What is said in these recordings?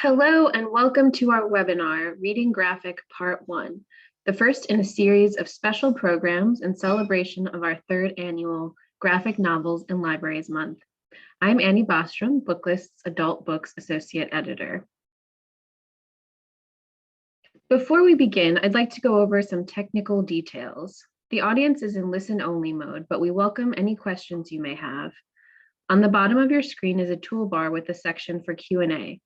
Hello and welcome to our webinar, Reading Graphic Part 1, the first in a series of special programs in celebration of our third annual Graphic Novels in Libraries Month. I'm Annie Bostrom, Booklist's Adult Books Associate Editor. Before we begin, I'd like to go over some technical details. The audience is in listen-only mode, but we welcome any questions you may have. On the bottom of your screen is a toolbar with a section for Q&A.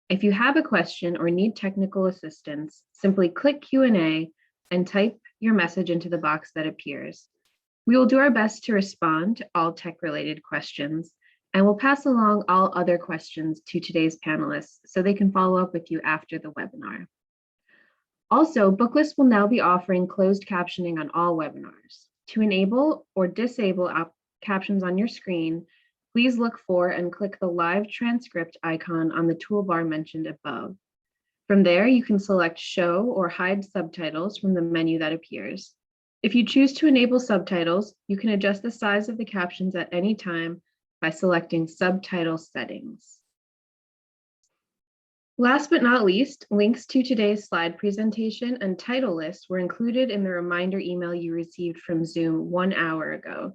If you have a question or need technical assistance, simply click Q&A and type your message into the box that appears. We will do our best to respond to all tech-related questions, and we'll pass along all other questions to today's panelists so they can follow up with you after the webinar. Also, Booklist will now be offering closed captioning on all webinars. To enable or disable captions on your screen, please look for and click the live transcript icon on the toolbar mentioned above. From there, you can select Show or Hide Subtitles from the menu that appears. If you choose to enable subtitles, you can adjust the size of the captions at any time by selecting Subtitle Settings. Last but not least, links to today's slide presentation and title list were included in the reminder email you received from Zoom 1 hour ago.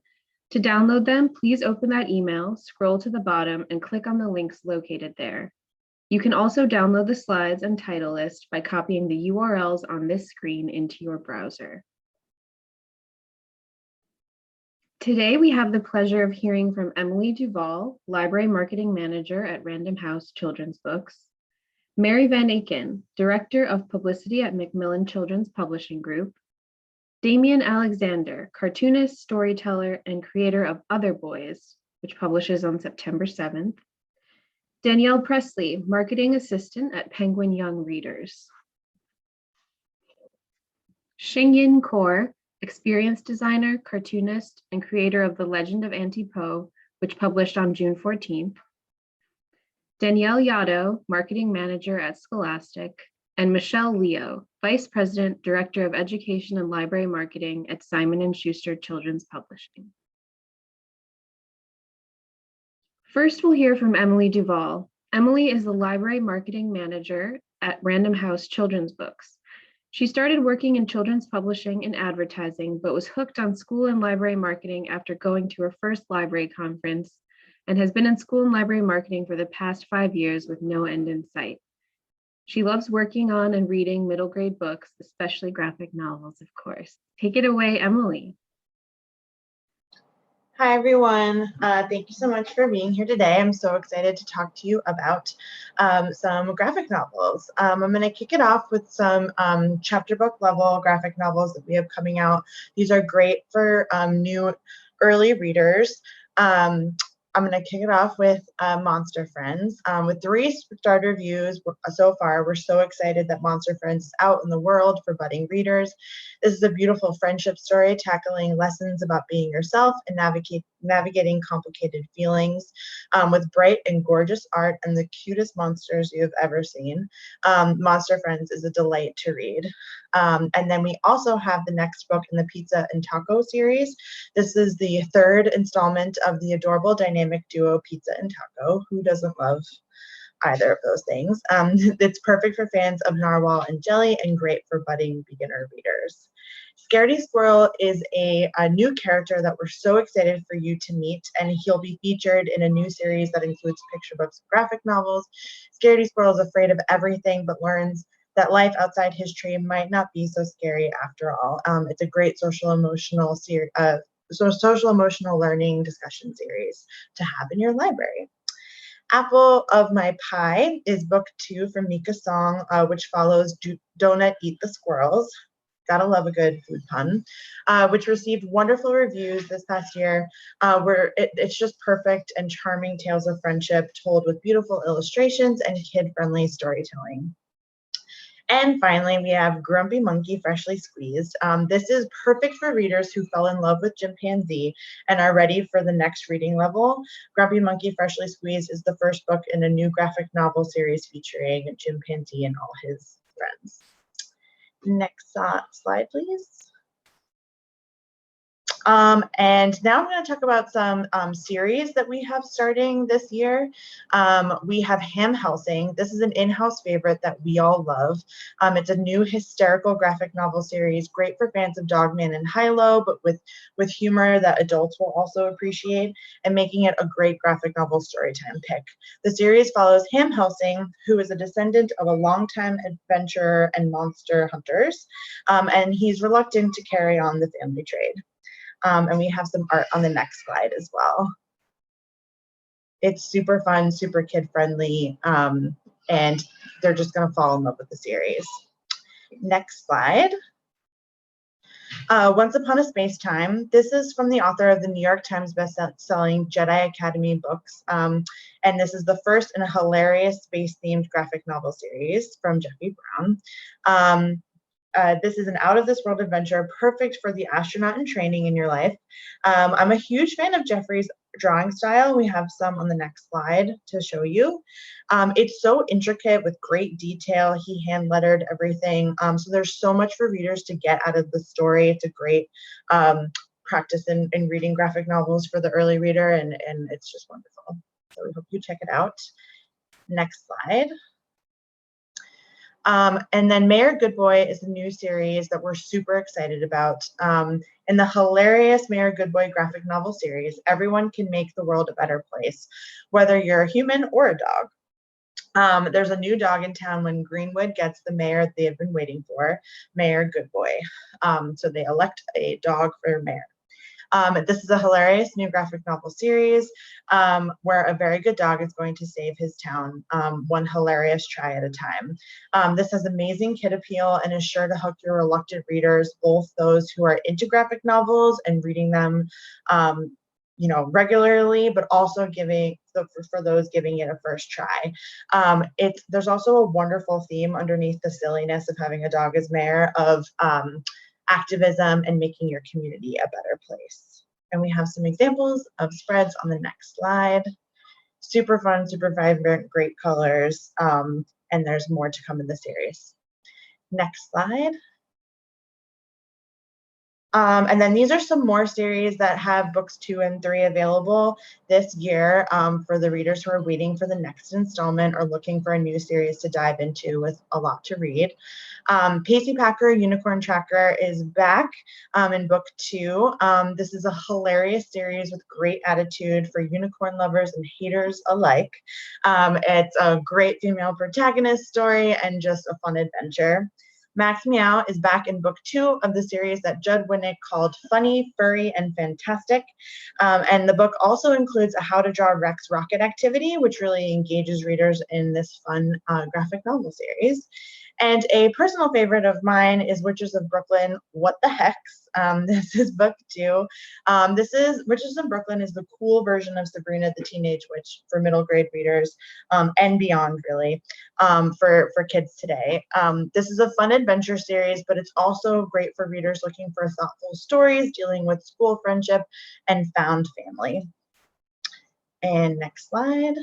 To download them, please open that email, scroll to the bottom, and click on the links located there. You can also download the slides and title list by copying the URLs on this screen into your browser. Today, we have the pleasure of hearing from Emily Duval, Library Marketing Manager at Random House Children's Books, Mary Van Aken, Director of Publicity at Macmillan Children's Publishing Group, Damian Alexander, cartoonist, storyteller, and creator of Other Boys, which publishes on September 7th. Danielle Presley, marketing assistant at Penguin Young Readers. Xingyin Kaur, experienced designer, cartoonist, and creator of The Legend of Auntie Po, which published on June 14th. Danielle Yaddo, marketing manager at Scholastic, and Michelle Leo, Vice President, Director of Education and Library Marketing at Simon & Schuster Children's Publishing. First, we'll hear from Emily Duval. Emily is the Library Marketing Manager at Random House Children's Books. She started working in children's publishing and advertising, but was hooked on school and library marketing after going to her first library conference, and has been in school and library marketing for the past 5 years with no end in sight. She loves working on and reading middle grade books, especially graphic novels, of course. Take it away, Emily. Hi, everyone. Thank you so much for being here today. I'm so excited to talk to you about some graphic novels. I'm going to kick it off with some chapter book level graphic novels that we have coming out. These are great for new early readers. I'm going to kick it off with Monster Friends. With 3 starred reviews so far, we're so excited that Monster Friends is out in the world for budding readers. This is a beautiful friendship story tackling lessons about being yourself and navigating complicated feelings with bright and gorgeous art and the cutest monsters you have ever seen. Monster Friends is a delight to read. And then we also have the next book in the Pizza and Taco series. This is the 3rd installment of the adorable dynamic duo Pizza and Taco. Who doesn't love either of those things? It's perfect for fans of narwhal and jelly and great for budding beginner readers. Scaredy Squirrel is a new character that we're so excited for you to meet, and he'll be featured in a new series that includes picture books and graphic novels. Scaredy Squirrel is afraid of everything but learns that life outside his tree might not be so scary after all. It's a great social emotional learning discussion series to have in your library. Apple of My Pie is book 2 from Mika Song, which follows Donut Eat the Squirrels. Gotta love a good food pun, which received wonderful reviews this past year, where it's just perfect and charming tales of friendship told with beautiful illustrations and kid-friendly storytelling. And finally, we have Grumpy Monkey Freshly Squeezed. This is perfect for readers who fell in love with Chimpanzee and are ready for the next reading level. Grumpy Monkey Freshly Squeezed is the first book in a new graphic novel series featuring Chimpanzee and all his friends. Next slide, please. And now I'm going to talk about some series that we have starting this year. We have Ham Helsing. This is an in-house favorite that we all love. It's a new hysterical graphic novel series, great for fans of Dogman and Hilo, but with humor that adults will also appreciate, and making it a great graphic novel storytime pick. The series follows Ham Helsing, who is a descendant of a longtime adventurer and monster hunters, and he's reluctant to carry on the family trade. And we have some art on the next slide as well. It's super fun, super kid-friendly, and they're just going to fall in love with the series. Next slide. Once Upon a Space Time. This is from the author of the New York Times best-selling Jedi Academy books, and this is the first in a hilarious space-themed graphic novel series from Jeffrey Brown. This is an out-of-this-world adventure, perfect for the astronaut in training in your life. I'm a huge fan of Jeffrey's drawing style. We have some on the next slide to show you. It's so intricate with great detail. He hand-lettered everything. So there's so much for readers to get out of the story. It's a great practice in reading graphic novels for the early reader, and it's just wonderful. So we hope you check it out. Next slide. And then Mayor Good Boy is a new series that we're super excited about. In the hilarious Mayor Good Boy graphic novel series, everyone can make the world a better place, whether you're a human or a dog. There's a new dog in town when Greenwood gets the mayor they have been waiting for, Mayor Good Boy. So they elect a dog for mayor. This is a hilarious new graphic novel series where a very good dog is going to save his town, one hilarious try at a time. This has amazing kid appeal and is sure to hook your reluctant readers, both those who are into graphic novels and reading them regularly, but also for those giving it a first try. There's also a wonderful theme underneath the silliness of having a dog as mayor of activism and making your community a better place. And we have some examples of spreads on the next slide. Super fun, super vibrant, great colors, and there's more to come in the series. Next slide. And then these are some more series that have books 2 and 3 available this year for the readers who are waiting for the next installment or looking for a new series to dive into with a lot to read. Pacey Packer Unicorn Tracker is back in book 2. This is a hilarious series with great attitude for unicorn lovers and haters alike. It's a great female protagonist story and just a fun adventure. Max Meow is back in book 2 of the series that Judd Winnick called Funny, Furry, and Fantastic. And the book also includes a How to Draw Rex rocket activity, which really engages readers in this fun graphic novel series. And a personal favorite of mine is Witches of Brooklyn, What the Hex? This is book 2. Witches of Brooklyn is the cool version of Sabrina the Teenage Witch for middle grade readers and beyond, really, for kids today. This is a fun adventure series, but it's also great for readers looking for thoughtful stories dealing with school friendship and found family. And next slide.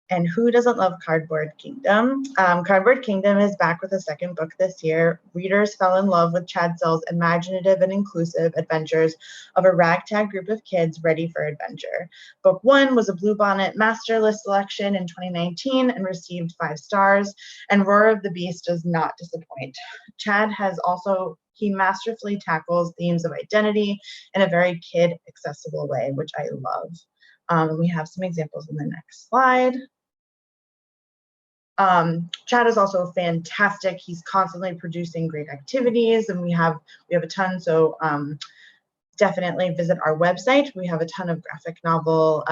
And who doesn't love Cardboard Kingdom? Cardboard Kingdom is back with a second book this year. Readers fell in love with Chad Sell's imaginative and inclusive adventures of a ragtag group of kids ready for adventure. Book 1 was a Bluebonnet Master List selection in 2019 and received 5 stars, and Roar of the Beast does not disappoint. Chad he masterfully tackles themes of identity in a very kid-accessible way, which I love. We have some examples in the next slide. Chad is also fantastic. He's constantly producing great activities, and we have a ton. So definitely visit our website. We have a ton of graphic novel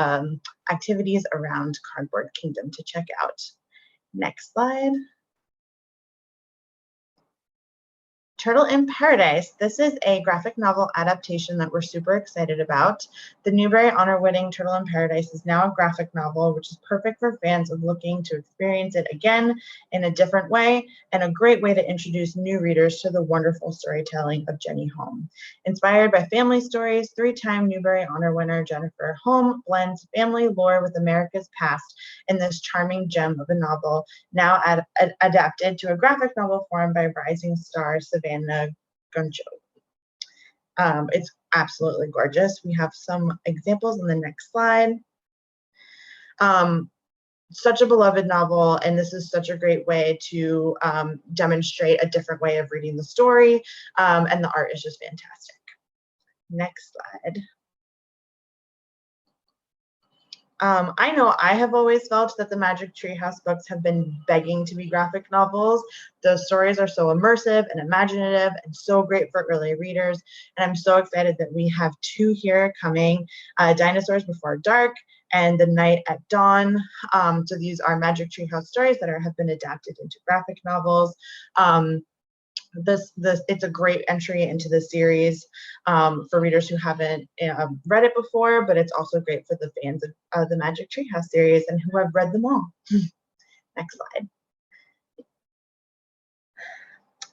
activities around Cardboard Kingdom to check out. Next slide. Turtle in Paradise. This is a graphic novel adaptation that we're super excited about. The Newbery Honor-winning Turtle in Paradise is now a graphic novel, which is perfect for fans of looking to experience it again in a different way, and a great way to introduce new readers to the wonderful storytelling of Jenny Holm. Inspired by family stories, 3-time Newbery Honor winner Jennifer Holm blends family lore with America's past in this charming gem of a novel, now adapted to a graphic novel form by rising star Savannah Guncho. It's absolutely gorgeous. We have some examples on the next slide. Such a beloved novel, and this is such a great way to demonstrate a different way of reading the story, and the art is just fantastic. Next slide. I know I have always felt that the Magic Tree House books have been begging to be graphic novels. The stories are so immersive and imaginative and so great for early readers. And I'm so excited that we have two here coming, Dinosaurs Before Dark and The Night at Dawn. So these are Magic Tree House stories that have been adapted into graphic novels. It's a great entry into the series for readers who haven't read it before, but it's also great for the fans of the Magic Tree House series and who have read them all. Next slide.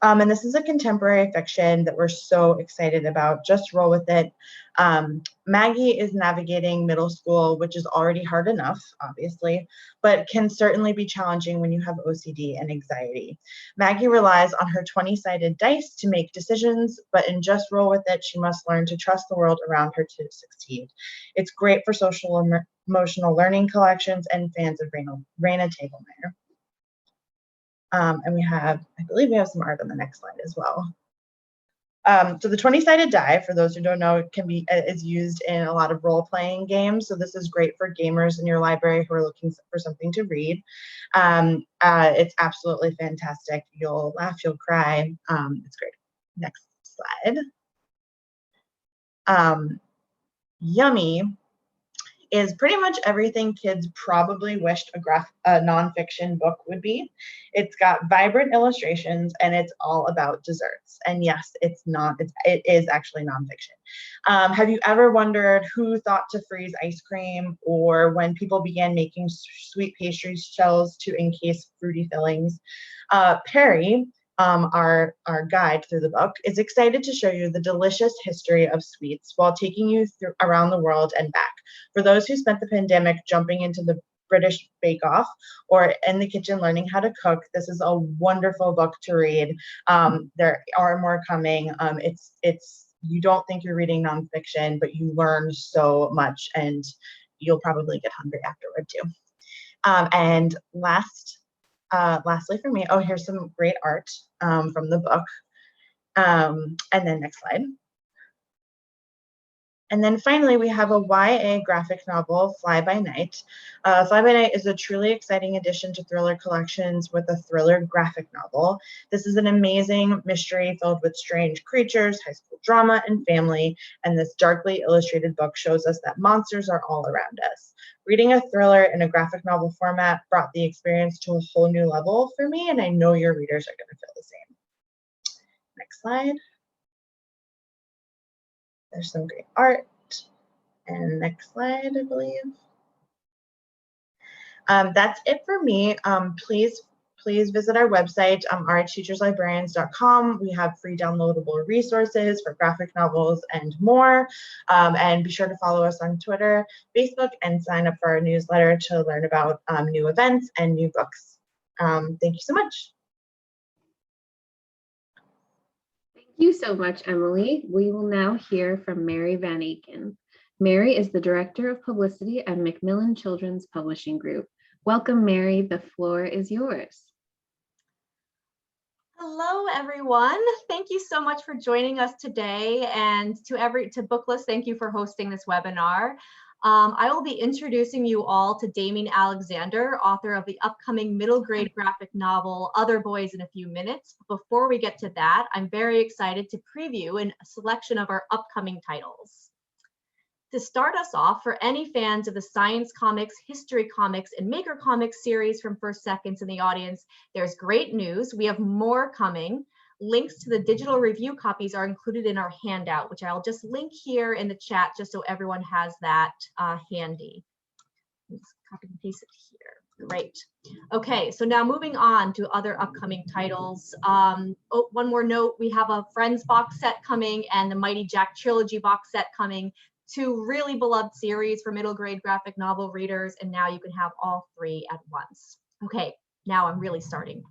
And this is a contemporary fiction that we're so excited about. Just roll with it. Maggie is navigating middle school, which is already hard enough, obviously, but can certainly be challenging when you have OCD and anxiety. Maggie relies on her 20-sided dice to make decisions, but in Just Roll With It, she must learn to trust the world around her to succeed. It's great for social and emotional learning collections and fans of Raina Tablemire. And I believe we have some art on the next slide as well. So the 20-sided die, for those who don't know, is used in a lot of role-playing games. So this is great for gamers in your library who are looking for something to read. It's absolutely fantastic. You'll laugh, you'll cry. It's great. Next slide. Yummy is pretty much everything kids probably wished a nonfiction book would be. It's got vibrant illustrations and it's all about desserts. And yes, it is actually nonfiction. Have you ever wondered who thought to freeze ice cream, or when people began making sweet pastry shells to encase fruity fillings? Perry, our guide through the book, is excited to show you the delicious history of sweets while taking you around the world and back. For those who spent the pandemic jumping into the British Bake Off or in the kitchen learning how to cook, this is a wonderful book to read. There are more coming. You don't think you're reading nonfiction, but you learn so much, and you'll probably get hungry afterward too. And lastly for me, here's some great art from the book. And then next slide. And then finally, we have a YA graphic novel, Fly By Night. Fly By Night is a truly exciting addition to thriller collections with a thriller graphic novel. This is an amazing mystery filled with strange creatures, high school drama, and family. And this darkly illustrated book shows us that monsters are all around us. Reading a thriller in a graphic novel format brought the experience to a whole new level for me, and I know your readers are going to feel the same. Next slide. There's some great art. And next slide, I believe. That's it for me. Please visit our website, rhteacherslibrarians.com. We have free downloadable resources for graphic novels and more. And be sure to follow us on Twitter, Facebook, and sign up for our newsletter to learn about new events and new books. Thank you so much. Thank you so much, Emily. We will now hear from Mary Van Aken. Mary is the Director of Publicity at Macmillan Children's Publishing Group. Welcome, Mary. The floor is yours. Hello, everyone. Thank you so much for joining us today. And to Booklist, thank you for hosting this webinar. I will be introducing you all to Damian Alexander, author of the upcoming middle grade graphic novel, Other Boys, in a few minutes. Before we get to that, I'm very excited to preview a selection of our upcoming titles. To start us off, for any fans of the science comics, history comics, and maker comics series from First Seconds in the audience, there's great news. We have more coming. Links to the digital review copies are included in our handout, which I'll just link here in the chat just so everyone has that handy. Let's copy and paste it here. Great. Okay, so now moving on to other upcoming titles. One more note, we have a Friends box set coming and the Mighty Jack Trilogy box set coming. Two really beloved series for middle grade graphic novel readers, and now you can have all three at once. Okay, now I'm really starting.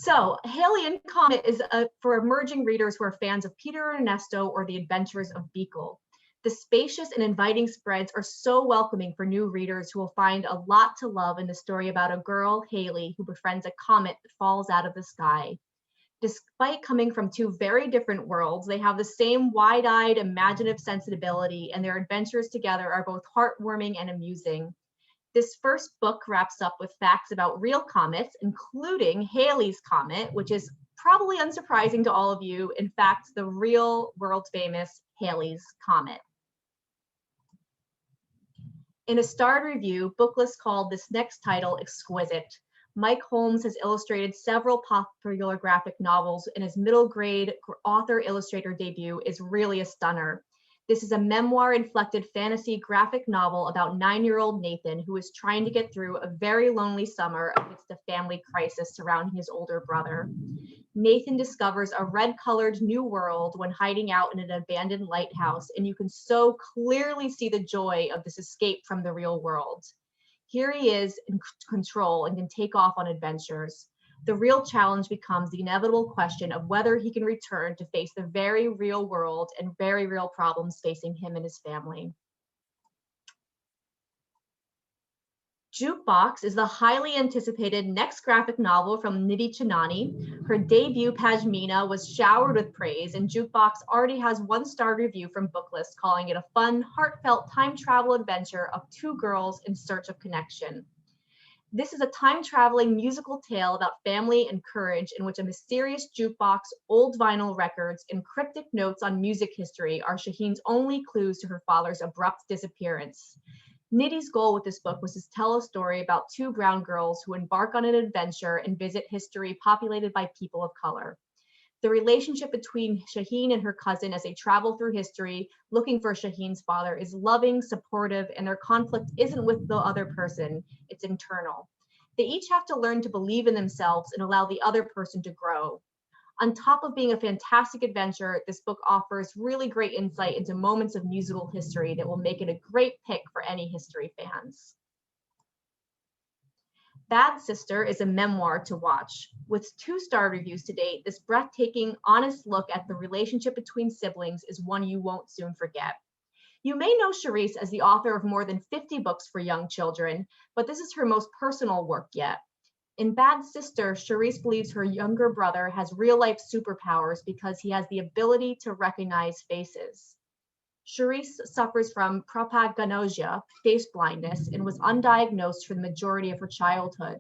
So Haley and Comet is for emerging readers who are fans of Peter and Ernesto or the adventures of Beagle. The spacious and inviting spreads are so welcoming for new readers who will find a lot to love in the story about a girl, Haley, who befriends a comet that falls out of the sky. Despite coming from two very different worlds, they have the same wide-eyed, imaginative sensibility, and their adventures together are both heartwarming and amusing. This first book wraps up with facts about real comets, including Haley's comet, which is probably unsurprising to all of you. In fact, the real world-famous Haley's comet. In a starred review, Booklist called this next title exquisite. Mike Holmes has illustrated several popular graphic novels, and his middle grade author-illustrator debut is really a stunner. This is a memoir-inflected fantasy graphic novel about 9-year-old Nathan, who is trying to get through a very lonely summer amidst a family crisis surrounding his older brother. Nathan discovers a red-colored new world when hiding out in an abandoned lighthouse, and you can so clearly see the joy of this escape from the real world. Here he is in control and can take off on adventures. The real challenge becomes the inevitable question of whether he can return to face the very real world and very real problems facing him and his family. JUKEBOX is the highly anticipated next graphic novel from Nidhi Chanani. Her debut, Pashmina, was showered with praise, and JUKEBOX already has 1-star review from Booklist, calling it a fun, heartfelt time travel adventure of 2 girls in search of connection. This is a time-traveling musical tale about family and courage in which a mysterious jukebox, old vinyl records, and cryptic notes on music history are Shaheen's only clues to her father's abrupt disappearance. Nidhi's goal with this book was to tell a story about 2 brown girls who embark on an adventure and visit history populated by people of color. The relationship between Shaheen and her cousin as they travel through history looking for Shaheen's father is loving, supportive, and their conflict isn't with the other person, it's internal. They each have to learn to believe in themselves and allow the other person to grow. On top of being a fantastic adventure, this book offers really great insight into moments of musical history that will make it a great pick for any history fans. Bad Sister is a memoir to watch. With 2-star reviews to date, this breathtaking, honest look at the relationship between siblings is one you won't soon forget. You may know Charise as the author of more than 50 books for young children, but this is her most personal work yet. In Bad Sister, Charise believes her younger brother has real-life superpowers because he has the ability to recognize faces. Charise suffers from propagnosia, face blindness, and was undiagnosed for the majority of her childhood.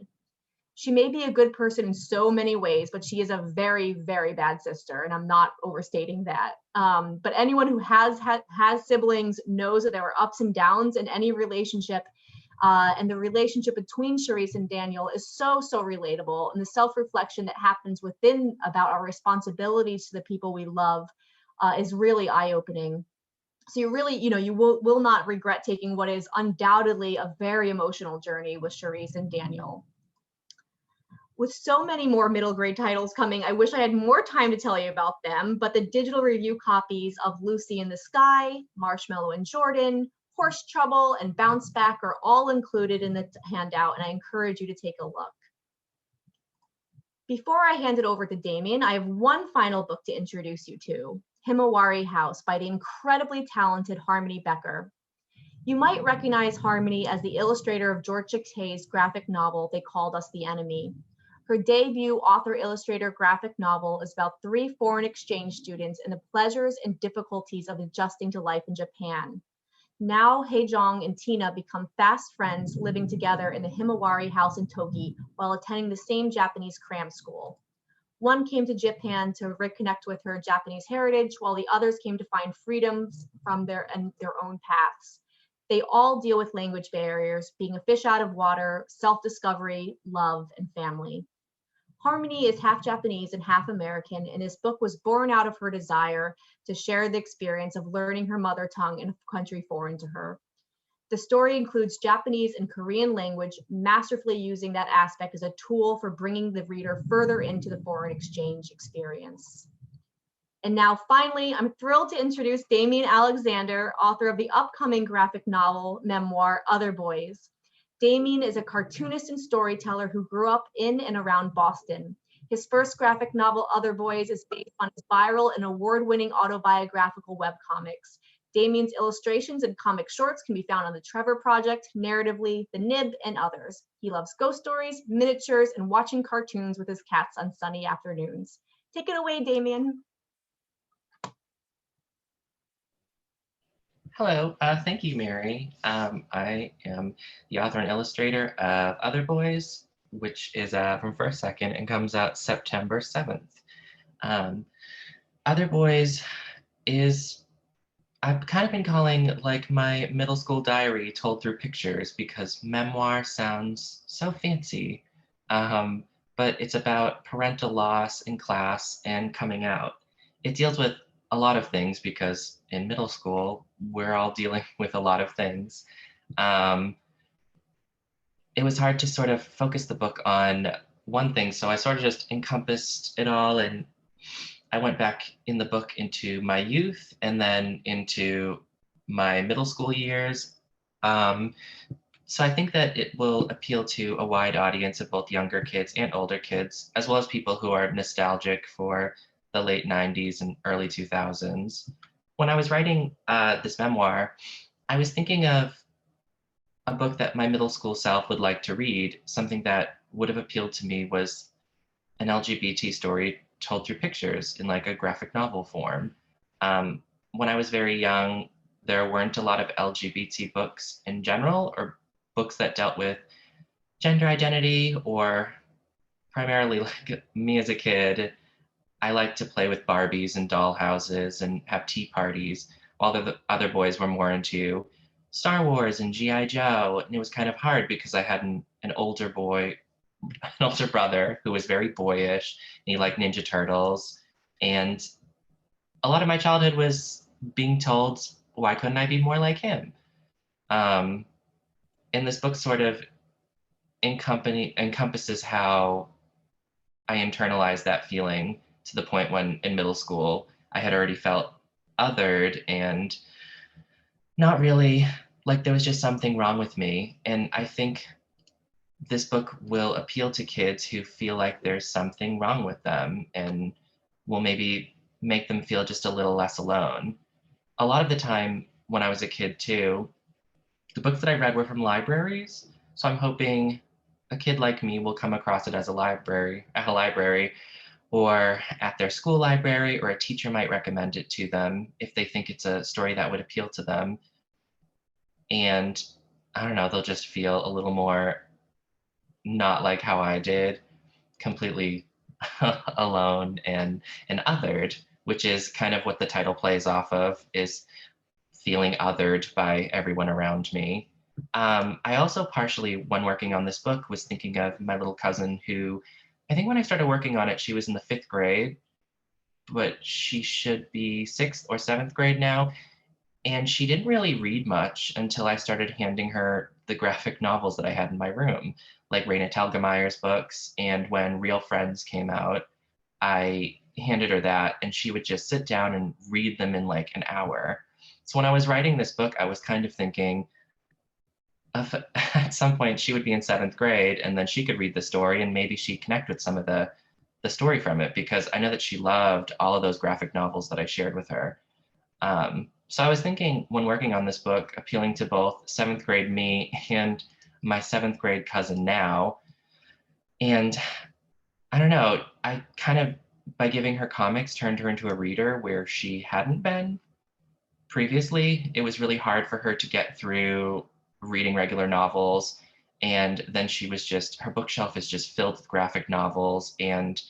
She may be a good person in so many ways, but she is a very, very bad sister, and I'm not overstating that. But anyone who has siblings knows that there are ups and downs in any relationship, and the relationship between Charise and Daniel is so, so relatable, and the self-reflection that happens within about our responsibilities to the people we love is really eye-opening. So you really, you will not regret taking what is undoubtedly a very emotional journey with Charise and Daniel. With so many more middle grade titles coming, I wish I had more time to tell you about them, but the digital review copies of Lucy in the Sky, Marshmallow and Jordan, Horse Trouble, and Bounce Back are all included in the handout, and I encourage you to take a look. Before I hand it over to Damian, I have one final book to introduce you to, HIMAWARI House by the incredibly talented Harmony Becker. You might recognize Harmony as the illustrator of George Takei's graphic novel, They Called Us the Enemy. Her debut author-illustrator graphic novel is about 3 foreign exchange students and the pleasures and difficulties of adjusting to life in Japan. Now, Haejong and Tina become fast friends living together in the HIMAWARI house in Togi while attending the same Japanese cram school. One came to Japan to reconnect with her Japanese heritage, while the others came to find freedoms from their own paths. They all deal with language barriers, being a fish out of water, self-discovery, love, and family. Harmony is half Japanese and half American, and this book was born out of her desire to share the experience of learning her mother tongue in a country foreign to her. The story includes Japanese and Korean language, masterfully using that aspect as a tool for bringing the reader further into the foreign exchange experience. And now finally, I'm thrilled to introduce Damian Alexander, author of the upcoming graphic novel memoir, Other Boys. Damian is a cartoonist and storyteller who grew up in and around Boston. His first graphic novel, Other Boys, is based on his viral and award-winning autobiographical webcomics. Damian's illustrations and comic shorts can be found on The Trevor Project, Narratively, The Nib, and others. He loves ghost stories, miniatures, and watching cartoons with his cats on sunny afternoons. Take it away, Damian. Hello, thank you, Mary. I am the author and illustrator of Other Boys, which is from First Second and comes out September 7th. Other Boys is, I've kind of been calling like my middle school diary told through pictures because memoir sounds so fancy, but it's about parental loss in class and coming out. It deals with a lot of things because in middle school, we're all dealing with a lot of things. It was hard to sort of focus the book on one thing, so I sort of just encompassed it all, and I went back in the book into my youth and then into my middle school years. So I think that it will appeal to a wide audience of both younger kids and older kids, as well as people who are nostalgic for the late 90s and early 2000s. When I was writing this memoir, I was thinking of a book that my middle school self would like to read. Something that would have appealed to me was an LGBT story told through pictures in like a graphic novel form. When I was very young, there weren't a lot of LGBT books in general, or books that dealt with gender identity, or primarily like me as a kid, I liked to play with Barbies and doll houses and have tea parties, while the other boys were more into Star Wars and G.I. Joe. And it was kind of hard because I had an older brother who was very boyish, and he liked Ninja Turtles. And a lot of my childhood was being told, why couldn't I be more like him? And this book sort of encompasses how I internalized that feeling to the point when in middle school, I had already felt othered and not really like there was just something wrong with me. And I think this book will appeal to kids who feel like there's something wrong with them and will maybe make them feel just a little less alone. A lot of the time when I was a kid too, the books that I read were from libraries. So I'm hoping a kid like me will come across it as at a library, or at their school library, or a teacher might recommend it to them if they think it's a story that would appeal to them. And I don't know, they'll just feel a little more not like how I did, completely alone and othered, which is kind of what the title plays off of, is feeling othered by everyone around me. I also partially, when working on this book, was thinking of my little cousin who, I think when I started working on it, she was in the 5th grade, but she should be 6th or 7th grade now. And she didn't really read much until I started handing her the graphic novels that I had in my room, like Raina Telgemeier's books. And when Real Friends came out, I handed her that, and she would just sit down and read them in like an hour. So when I was writing this book, I was kind of thinking, at some point she would be in 7th grade, and then she could read the story and maybe she'd connect with some of the story from it, because I know that she loved all of those graphic novels that I shared with her. So I was thinking, when working on this book, appealing to both 7th grade me and my 7th grade cousin now. And I don't know, I kind of, by giving her comics, turned her into a reader where she hadn't been previously. It was really hard for her to get through reading regular novels, and then she was just, her bookshelf is just filled with graphic novels, and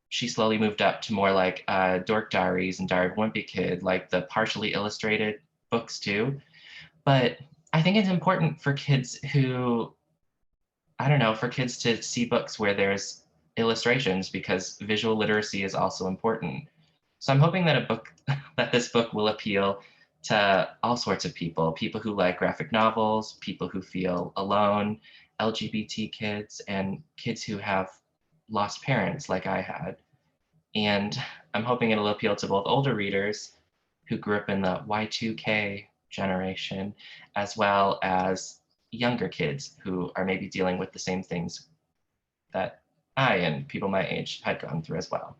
she slowly moved up to more like Dork Diaries and Diary of a Wimpy Kid, like the partially illustrated books too. But I think it's important for kids who, I don't know, for kids to see books where there's illustrations, because visual literacy is also important. So I'm hoping that this book will appeal to all sorts of people who like graphic novels, people who feel alone, LGBT kids, and kids who have lost parents like I had. And I'm hoping it'll appeal to both older readers who grew up in the Y2K generation, as well as younger kids who are maybe dealing with the same things that I and people my age had gone through as well.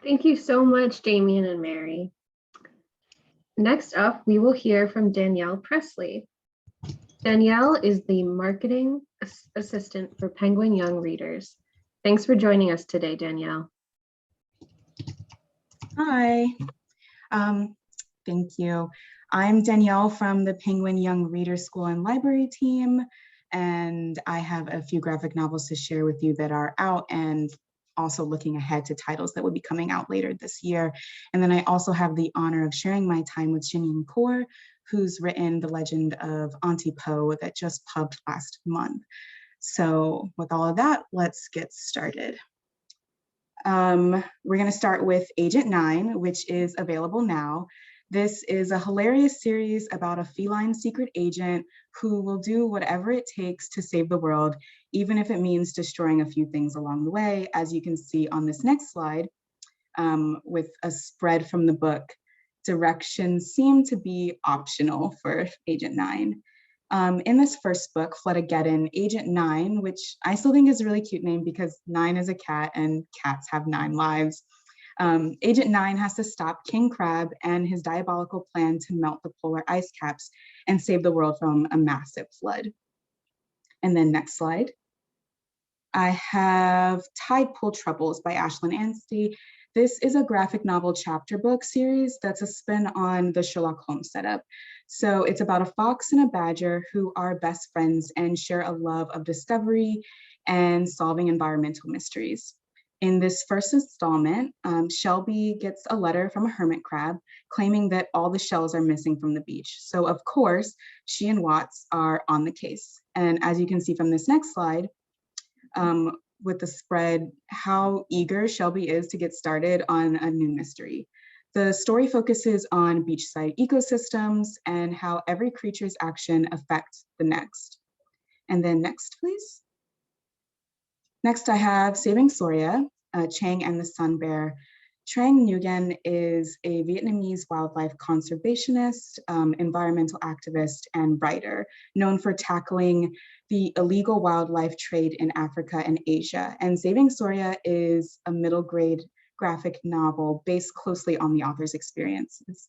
Thank you so much, Damian and Mary. Next up, we will hear from Danielle Presley. Danielle is the marketing assistant for Penguin Young Readers. Thanks for joining us today, Danielle. Hi, thank you. I'm Danielle from the Penguin Young Readers School and Library team, and I have a few graphic novels to share with you that are out and also looking ahead to titles that will be coming out later this year. And then I also have the honor of sharing my time with Janine Kaur, who's written The Legend of Auntie Poe that just pubbed last month. So with all of that, let's get started. We're going to start with Agent 9, which is available now. This is a hilarious series about a feline secret agent who will do whatever it takes to save the world, even if it means destroying a few things along the way, as you can see on this next slide with a spread from the book. Directions seem to be optional for Agent 9. In this first book, Fletageddon, Agent 9, which I still think is a really cute name because 9 is a cat and cats have 9 lives. Agent 9 has to stop King Crab and his diabolical plan to melt the polar ice caps and save the world from a massive flood. And then next slide. I have Tide Pool Troubles by Ashlyn Anstey. This is a graphic novel chapter book series that's a spin on the Sherlock Holmes setup. So it's about a fox and a badger who are best friends and share a love of discovery and solving environmental mysteries. In this first installment, Shelby gets a letter from a hermit crab claiming that all the shells are missing from the beach. So of course, she and Watts are on the case. And as you can see from this next slide, with the spread, how eager Shelby is to get started on a new mystery. The story focuses on beachside ecosystems and how every creature's action affects the next. And then next, please. Next, I have Saving Soria, Chang and the Sun Bear. Trang Nguyen is a Vietnamese wildlife conservationist, environmental activist, and writer, known for tackling the illegal wildlife trade in Africa and Asia. And Saving Soria is a middle grade graphic novel based closely on the author's experiences.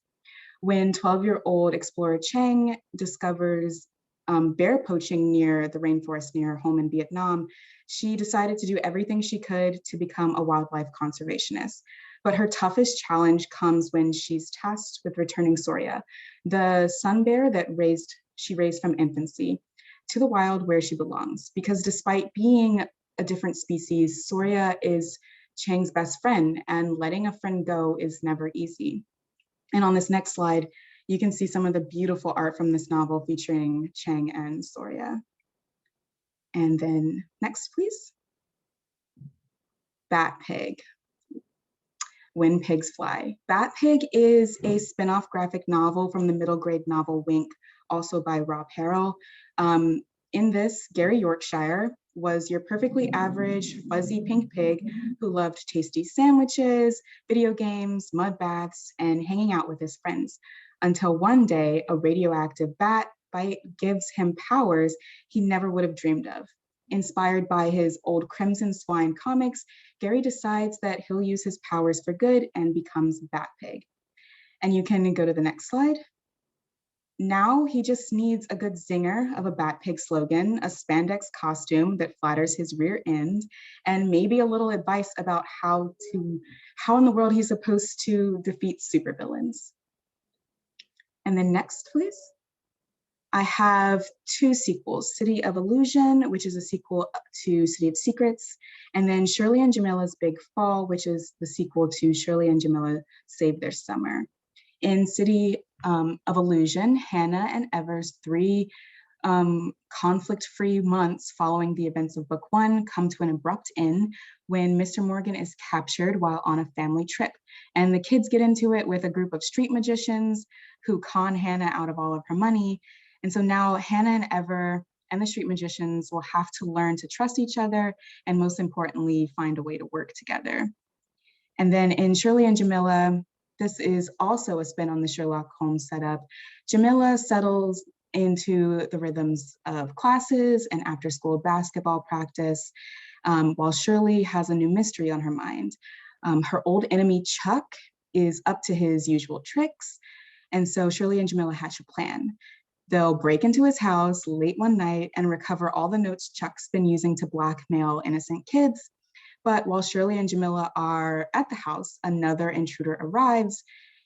When 12-year-old explorer Chang discovers bear poaching near the rainforest near her home in Vietnam, she decided to do everything she could to become a wildlife conservationist. But her toughest challenge comes when she's tasked with returning Soria, the sun bear that she raised from infancy, to the wild where she belongs. Because despite being a different species, Soria is Chang's best friend, and letting a friend go is never easy. And on this next slide, you can see some of the beautiful art from this novel featuring Chang and Soria. And then next, please. Bat Pig. When Pigs Fly. Bat Pig is a spin-off graphic novel from the middle grade novel Wink, also by Rob Harrell. In this, Gary Yorkshire was your perfectly average fuzzy pink pig who loved tasty sandwiches, video games, mud baths, and hanging out with his friends. Until one day, a radioactive bat bite gives him powers he never would have dreamed of. Inspired by his old Crimson Swine comics, Gary decides that he'll use his powers for good and becomes Bat Pig. And you can go to the next slide. Now he just needs a good zinger of a Bat Pig slogan, a spandex costume that flatters his rear end, and maybe a little advice about how in the world he's supposed to defeat supervillains. And then next, please. I have 2 sequels, City of Illusion, which is a sequel to City of Secrets, and then Shirley and Jamila's Big Fall, which is the sequel to Shirley and Jamila Save Their Summer. In City of Illusion, Hannah and Ever's 3 conflict-free months following the events of book 1 come to an abrupt end when Mr. Morgan is captured while on a family trip. And the kids get into it with a group of street magicians who con Hannah out of all of her money. And so now Hannah and Ever and the street magicians will have to learn to trust each other and, most importantly, find a way to work together. And then in Shirley and Jamila, This is also a spin on the Sherlock Holmes setup. Jamila settles into the rhythms of classes and after-school basketball practice, while Shirley has a new mystery on her mind. Her old enemy, Chuck, is up to his usual tricks, and so Shirley and Jamila hatch a plan. They'll break into his house late one night and recover all the notes Chuck's been using to blackmail innocent kids. But while Shirley and Jamila are at the house, another intruder arrives,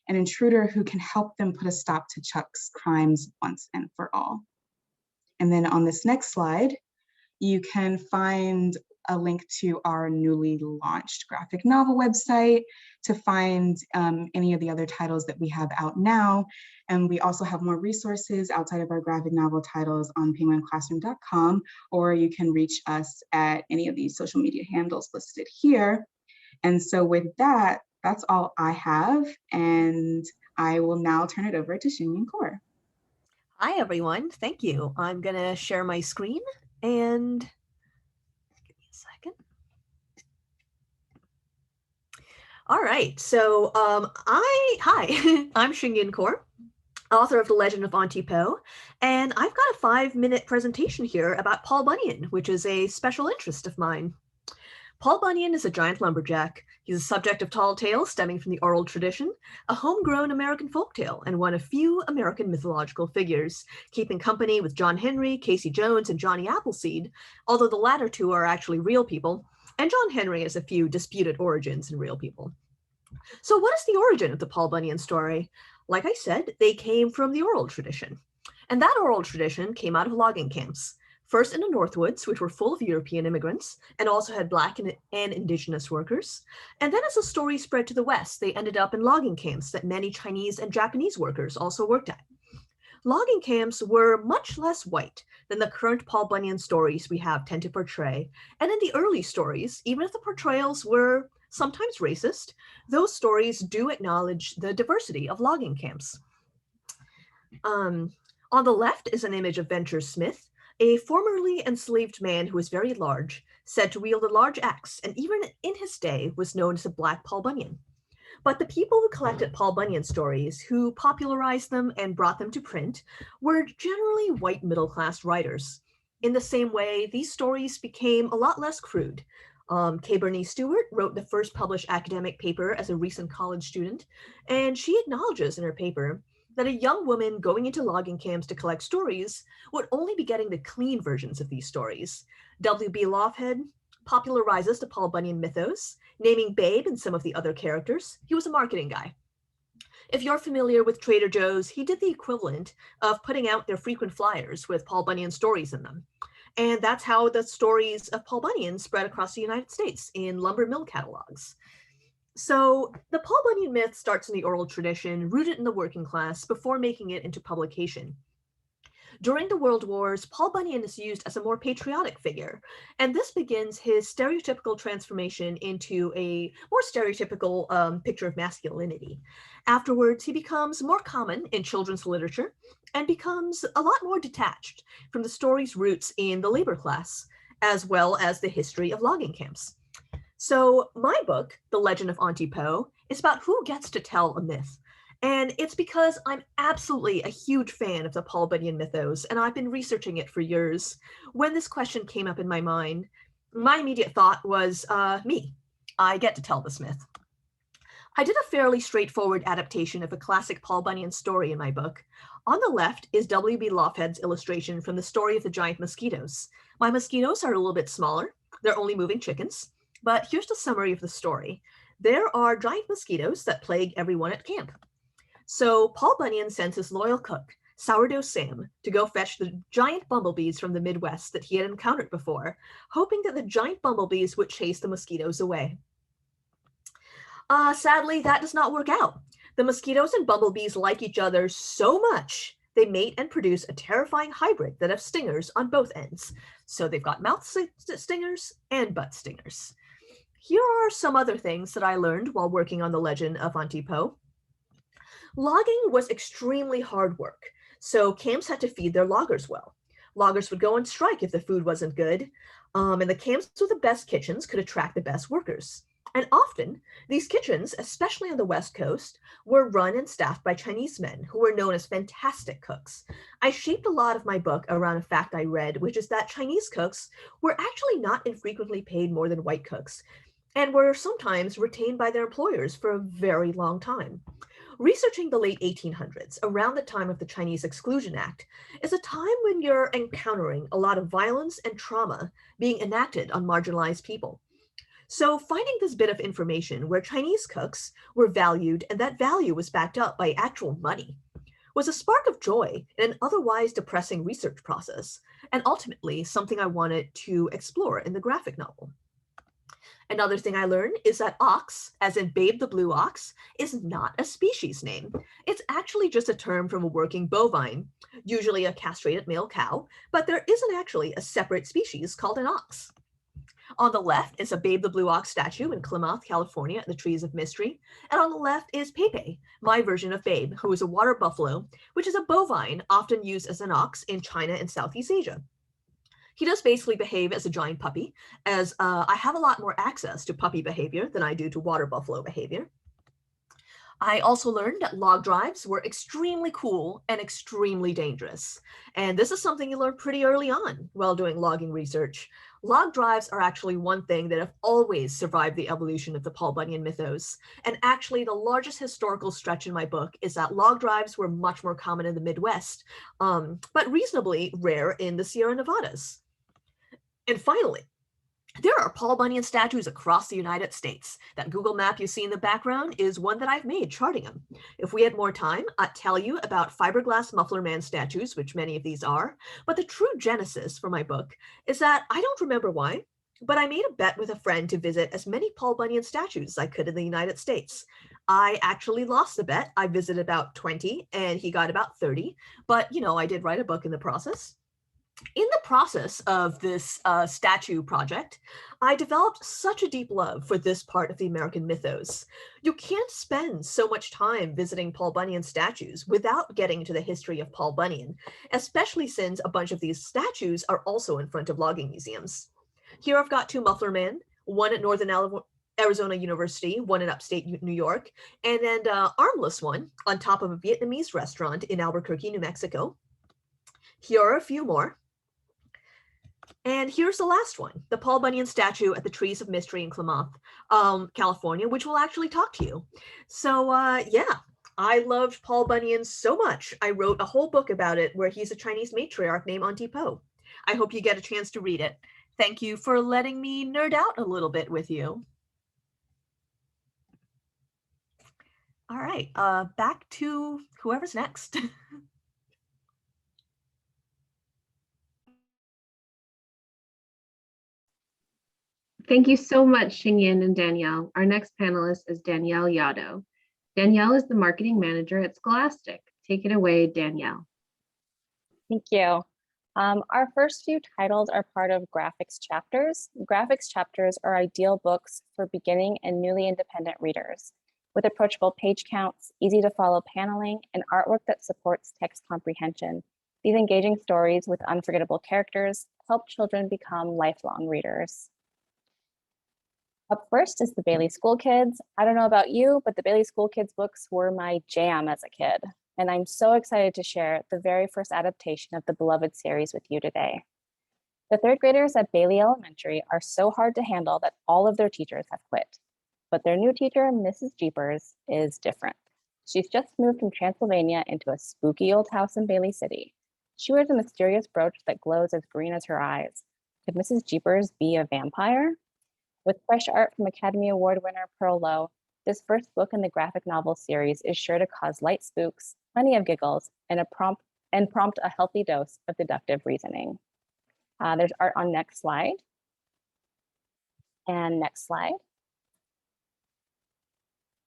an intruder who can help them put a stop to Chuck's crimes once and for all. And then on this next slide, you can find a link to our newly launched graphic novel website to find any of the other titles that we have out now. And we also have more resources outside of our graphic novel titles on penguinclassroom.com, or you can reach us at any of these social media handles listed here. And so with that, that's all I have. And I will now turn it over to Shinyin Kaur. Hi, everyone. Thank you. I'm going to share my screen and give me a second. All right. So hi, I'm Shinyin Kaur, author of The Legend of Auntie Po, and I've got a 5-minute presentation here about Paul Bunyan, which is a special interest of mine. Paul Bunyan is a giant lumberjack. He's a subject of tall tales stemming from the oral tradition, a homegrown American folktale, and one of few American mythological figures, keeping company with John Henry, Casey Jones, and Johnny Appleseed, although the latter two are actually real people, and John Henry has a few disputed origins in real people. So what is the origin of the Paul Bunyan story? Like I said, they came from the oral tradition. And that oral tradition came out of logging camps. First in the Northwoods, which were full of European immigrants and also had Black and indigenous workers. And then as the story spread to the West, they ended up in logging camps that many Chinese and Japanese workers also worked at. Logging camps were much less white than the current Paul Bunyan stories we have tend to portray. And in the early stories, even if the portrayals were sometimes racist, those stories do acknowledge the diversity of logging camps. On the left is an image of Venture Smith, a formerly enslaved man who was very large, said to wield a large axe, and even in his day was known as the Black Paul Bunyan. But the people who collected Paul Bunyan stories, who popularized them and brought them to print, were generally white middle-class writers. In the same way, these stories became a lot less crude. K. Bernice Stewart wrote the first published academic paper as a recent college student, and she acknowledges in her paper that a young woman going into logging camps to collect stories would only be getting the clean versions of these stories. W.B. Loughead popularizes the Paul Bunyan mythos, naming Babe and some of the other characters. He was a marketing guy. If you're familiar with Trader Joe's, he did the equivalent of putting out their frequent flyers with Paul Bunyan stories in them. And that's how the stories of Paul Bunyan spread across the United States in lumber mill catalogs. So the Paul Bunyan myth starts in the oral tradition, rooted in the working class, before making it into publication. During the World Wars, Paul Bunyan is used as a more patriotic figure, and this begins his stereotypical transformation into a more stereotypical picture of masculinity. Afterwards, he becomes more common in children's literature and becomes a lot more detached from the story's roots in the labor class, as well as the history of logging camps. So my book, The Legend of Auntie Po, is about who gets to tell a myth. And it's because I'm absolutely a huge fan of the Paul Bunyan mythos, and I've been researching it for years. When this question came up in my mind, my immediate thought was, me. I get to tell this myth. I did a fairly straightforward adaptation of a classic Paul Bunyan story in my book. On the left is W.B. Loughead's illustration from The Story of the Giant Mosquitoes. My mosquitoes are a little bit smaller. They're only moving chickens. But here's the summary of the story. There are giant mosquitoes that plague everyone at camp. So Paul Bunyan sends his loyal cook, Sourdough Sam, to go fetch the giant bumblebees from the Midwest that he had encountered before, hoping that the giant bumblebees would chase the mosquitoes away. Sadly, that does not work out. The mosquitoes and bumblebees like each other so much, they mate and produce a terrifying hybrid that have stingers on both ends. So they've got mouth stingers and butt stingers. Here are some other things that I learned while working on The Legend of Auntie Po. Logging was extremely hard work, so camps had to feed their loggers well. Loggers would go on strike if the food wasn't good, and the camps with the best kitchens could attract the best workers. And often, these kitchens, especially on the West Coast, were run and staffed by Chinese men who were known as fantastic cooks. I shaped a lot of my book around a fact I read, which is that Chinese cooks were actually not infrequently paid more than white cooks, and were sometimes retained by their employers for a very long time. Researching the late 1800s, around the time of the Chinese Exclusion Act, is a time when you're encountering a lot of violence and trauma being enacted on marginalized people. So finding this bit of information where Chinese cooks were valued and that value was backed up by actual money was a spark of joy in an otherwise depressing research process, and ultimately something I wanted to explore in the graphic novel. Another thing I learned is that ox, as in Babe the Blue Ox, is not a species name. It's actually just a term from a working bovine, usually a castrated male cow, but there isn't actually a separate species called an ox. On the left is a Babe the Blue Ox statue in Klamath, California, at the Trees of Mystery. And on the left is Pepe, my version of Babe, who is a water buffalo, which is a bovine often used as an ox in China and Southeast Asia. He does basically behave as a giant puppy, as I have a lot more access to puppy behavior than I do to water buffalo behavior. I also learned that log drives were extremely cool and extremely dangerous. And this is something you learn pretty early on while doing logging research. Log drives are actually one thing that have always survived the evolution of the Paul Bunyan mythos. And actually the largest historical stretch in my book is that log drives were much more common in the Midwest, but reasonably rare in the Sierra Nevadas. And finally, there are Paul Bunyan statues across the United States. That Google map you see in the background is one that I've made charting them. If we had more time, I'd tell you about fiberglass muffler man statues, which many of these are. But the true genesis for my book is that I don't remember why, but I made a bet with a friend to visit as many Paul Bunyan statues as I could in the United States. I actually lost the bet. I visited about 20 and he got about 30, but you know, I did write a book in the process. In the process of this statue project, I developed such a deep love for this part of the American mythos. You can't spend so much time visiting Paul Bunyan statues without getting into the history of Paul Bunyan, especially since a bunch of these statues are also in front of logging museums. Here I've got two muffler men, one at Northern Arizona University, one in upstate New York, and then an armless one on top of a Vietnamese restaurant in Albuquerque, New Mexico. Here are a few more. And here's the last one, the Paul Bunyan statue at the Trees of Mystery in Klamath, California, which will actually talk to you. So yeah, I loved Paul Bunyan so much. I wrote a whole book about it where he's a Chinese matriarch named Auntie Po. I hope you get a chance to read it. Thank you for letting me nerd out a little bit with you. All right, back to whoever's next. Thank you so much, Xingyan and Danielle. Our next panelist is Danielle Yado. Danielle is the marketing manager at Scholastic. Take it away, Danielle. Thank you. Our first few titles are part of graphics chapters. Graphics chapters are ideal books for beginning and newly independent readers, with approachable page counts, easy to follow paneling, and artwork that supports text comprehension. These engaging stories with unforgettable characters help children become lifelong readers. Up first is the Bailey School Kids. I don't know about you, but the Bailey School Kids books were my jam as a kid. And I'm so excited to share the very first adaptation of the beloved series with you today. The third graders at Bailey Elementary are so hard to handle that all of their teachers have quit. But their new teacher, Mrs. Jeepers, is different. She's just moved from Transylvania into a spooky old house in Bailey City. She wears a mysterious brooch that glows as green as her eyes. Could Mrs. Jeepers be a vampire? With fresh art from Academy Award winner Pearl Lowe, this first book in the graphic novel series is sure to cause light spooks, plenty of giggles, and prompt a healthy dose of deductive reasoning. There's art on next slide. And next slide.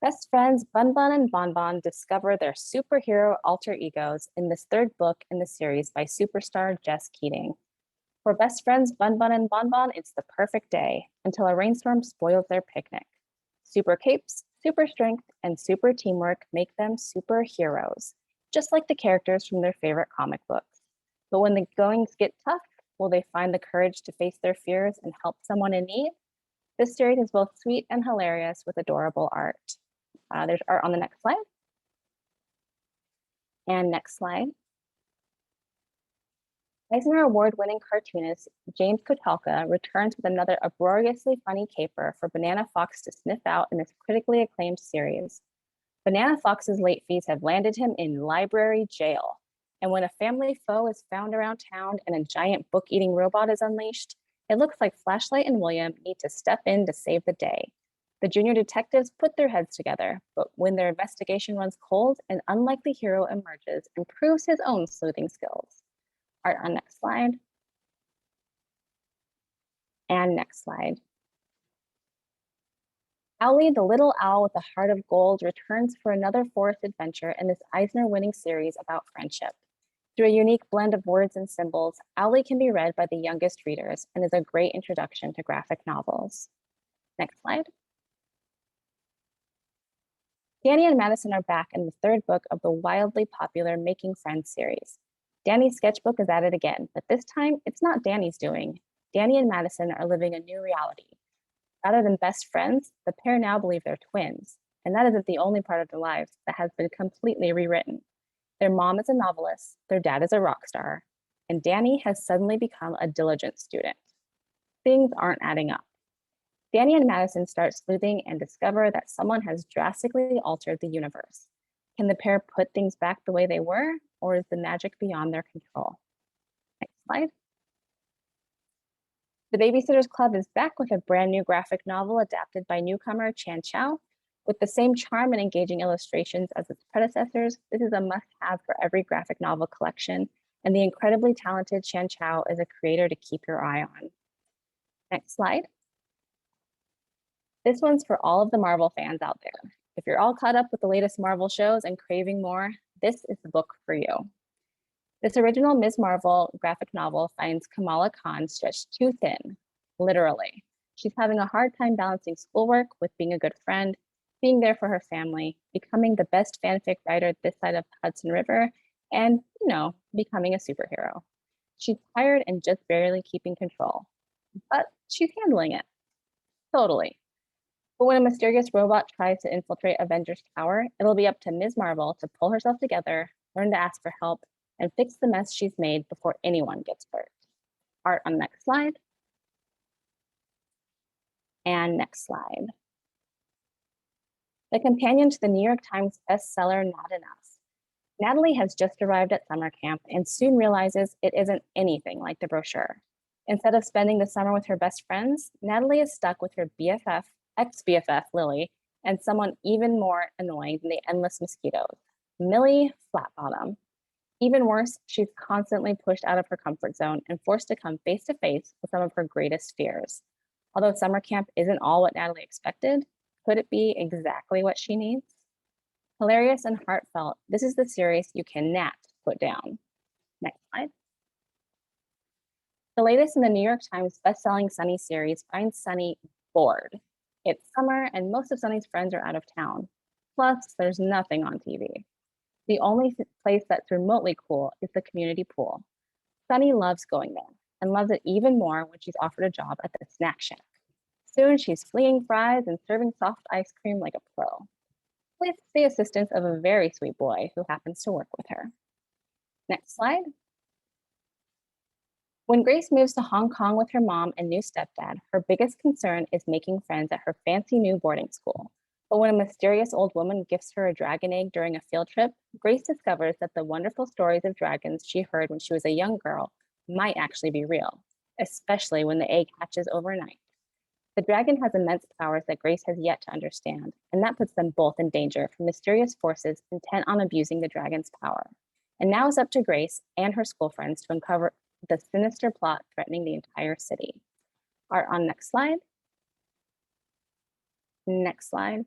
Best friends Bun Bun and Bon Bon discover their superhero alter egos in this third book in the series by superstar Jess Keating. For best friends Bun Bun and Bon Bon, it's the perfect day until a rainstorm spoils their picnic. Super capes, super strength, and super teamwork make them superheroes, just like the characters from their favorite comic books. But when the goings get tough, will they find the courage to face their fears and help someone in need? This series is both sweet and hilarious with adorable art. There's art on the next slide. And next slide. Eisner Award-winning cartoonist James Kotelka returns with another uproariously funny caper for Banana Fox to sniff out in this critically acclaimed series. Banana Fox's late fees have landed him in library jail. And when a family foe is found around town and a giant book-eating robot is unleashed, it looks like Flashlight and William need to step in to save the day. The junior detectives put their heads together, but when their investigation runs cold, an unlikely hero emerges and proves his own sleuthing skills. Art on next slide. And next slide. Owlie, the little owl with a heart of gold, returns for another forest adventure in this Eisner-winning series about friendship. Through a unique blend of words and symbols, Owlie can be read by the youngest readers and is a great introduction to graphic novels. Next slide. Danny and Madison are back in the third book of the wildly popular Making Friends series. Danny's sketchbook is at it again, but this time it's not Danny's doing. Danny and Madison are living a new reality. Rather than best friends, the pair now believe they're twins, and that isn't the only part of their lives that has been completely rewritten. Their mom is a novelist, their dad is a rock star, and Danny has suddenly become a diligent student. Things aren't adding up. Danny and Madison start sleuthing and discover that someone has drastically altered the universe. Can the pair put things back the way they were, or is the magic beyond their control? Next slide. The Babysitters Club is back with a brand new graphic novel adapted by newcomer Chan Chow. With the same charm and engaging illustrations as its predecessors, this is a must-have for every graphic novel collection, and the incredibly talented Chan Chow is a creator to keep your eye on. Next slide. This one's for all of the Marvel fans out there. If you're all caught up with the latest Marvel shows and craving more, this is the book for you. This original Ms. Marvel graphic novel finds Kamala Khan stretched too thin, literally. She's having a hard time balancing schoolwork with being a good friend, being there for her family, becoming the best fanfic writer this side of the Hudson River, and, becoming a superhero. She's tired and just barely keeping control, but she's handling it. Totally. But when a mysterious robot tries to infiltrate Avengers Tower, it'll be up to Ms. Marvel to pull herself together, learn to ask for help, and fix the mess she's made before anyone gets hurt. Art on the next slide. And next slide. The companion to the New York Times bestseller, Not Enough. Natalie has just arrived at summer camp and soon realizes it isn't anything like the brochure. Instead of spending the summer with her best friends, Natalie is stuck with her BFF, ex-BFF, Lily, and someone even more annoying than the endless mosquitoes, Millie Flatbottom. Even worse, she's constantly pushed out of her comfort zone and forced to come face to face with some of her greatest fears. Although summer camp isn't all what Natalie expected, could it be exactly what she needs? Hilarious and heartfelt, this is the series you cannot put down. Next slide. The latest in the New York Times bestselling Sunny series finds Sunny bored. It's summer and most of Sunny's friends are out of town. Plus, there's nothing on TV. The only place that's remotely cool is the community pool. Sunny loves going there and loves it even more when she's offered a job at the snack shack. Soon she's flinging fries and serving soft ice cream like a pro, with the assistance of a very sweet boy who happens to work with her. Next slide. When Grace moves to Hong Kong with her mom and new stepdad, her biggest concern is making friends at her fancy new boarding school. But when a mysterious old woman gifts her a dragon egg during a field trip, Grace discovers that the wonderful stories of dragons she heard when she was a young girl might actually be real, especially when the egg hatches overnight. The dragon has immense powers that Grace has yet to understand, and that puts them both in danger from mysterious forces intent on abusing the dragon's power. And now it's up to Grace and her school friends to uncover the sinister plot threatening the entire city. Art on next slide. Next slide.